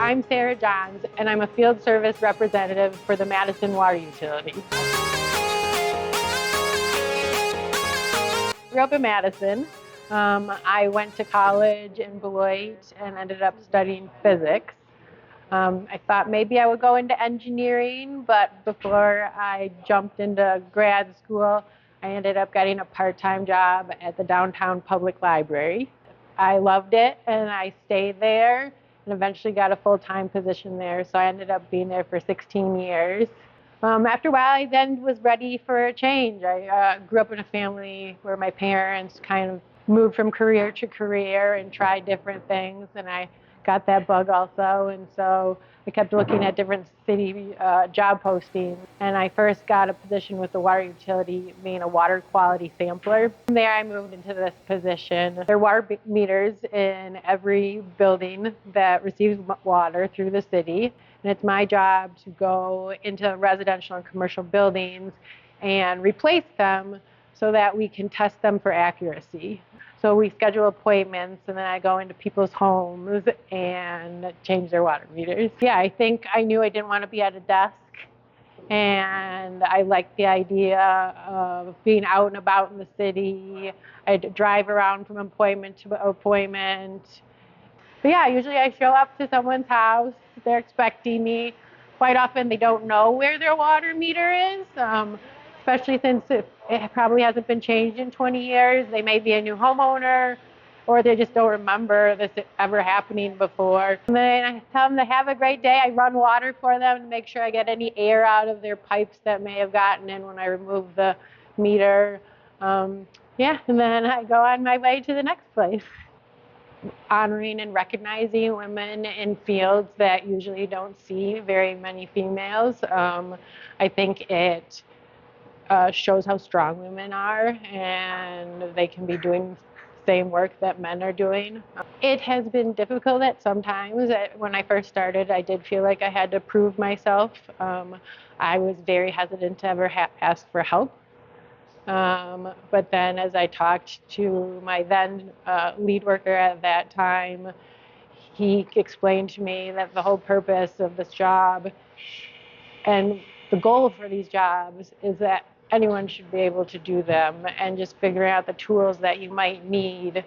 I'm Sarah Johns, and I'm a field service representative for the Madison Water Utility. Grew up in Madison. I went to college in Beloit and ended up studying physics. I thought maybe I would go into engineering, but before I jumped into grad school, I ended up getting a part-time job at the downtown public library. I loved it, and I stayed there and eventually got a full-time position there, so I ended up being there for 16 years. After a while, I then was ready for a change. I grew up in a family where my parents kind of moved from career to career and tried different things, and I got that bug also, and so I kept looking at different city job postings, and I first got a position with the water utility being a water quality sampler. From there I moved into this position. There are water meters in every building that receives water through the city, and it's my job to go into residential and commercial buildings and replace them so that we can test them for accuracy. So we schedule appointments, and then I go into people's homes and change their water meters. Yeah, I think I knew I didn't want to be at a desk, and I liked the idea of being out and about in the city. I'd drive around from appointment to appointment. But yeah, usually I show up to someone's house, they're expecting me. Quite often they don't know where their water meter is. Especially since it probably hasn't been changed in 20 years. They may be a new homeowner, or they just don't remember this ever happening before. And then I tell them to have a great day. I run water for them to make sure I get any air out of their pipes that may have gotten in when I remove the meter. And then I go on my way to the next place. Honoring and recognizing women in fields that usually don't see very many females. I think it shows how strong women are, and they can be doing the same work that men are doing. It has been difficult at some times. When I first started, I did feel like I had to prove myself. I was very hesitant to ever ask for help. But then as I talked to my then lead worker at that time, he explained to me that the whole purpose of this job and the goal for these jobs is that anyone should be able to do them, and just figuring out the tools that you might need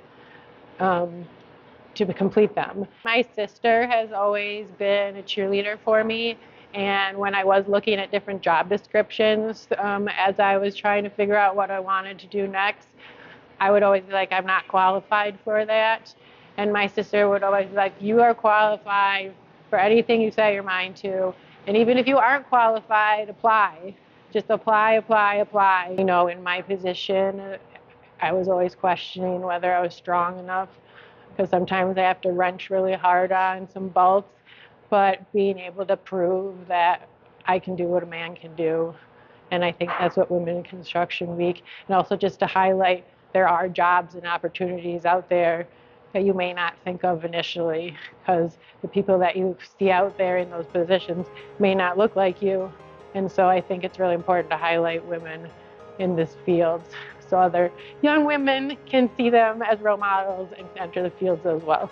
to complete them. My sister has always been a cheerleader for me, and when I was looking at different job descriptions, as I was trying to figure out what I wanted to do next, I would always be like, I'm not qualified for that. And my sister would always be like, you are qualified for anything you set your mind to. And even if you aren't qualified, apply. Just apply, apply, apply. You know, in my position, I was always questioning whether I was strong enough, because sometimes I have to wrench really hard on some bolts, but being able to prove that I can do what a man can do. And I think that's what Women in Construction Week, and also just to highlight there are jobs and opportunities out there that you may not think of initially, because the people that you see out there in those positions may not look like you. And so I think it's really important to highlight women in this field so other young women can see them as role models and enter the fields as well.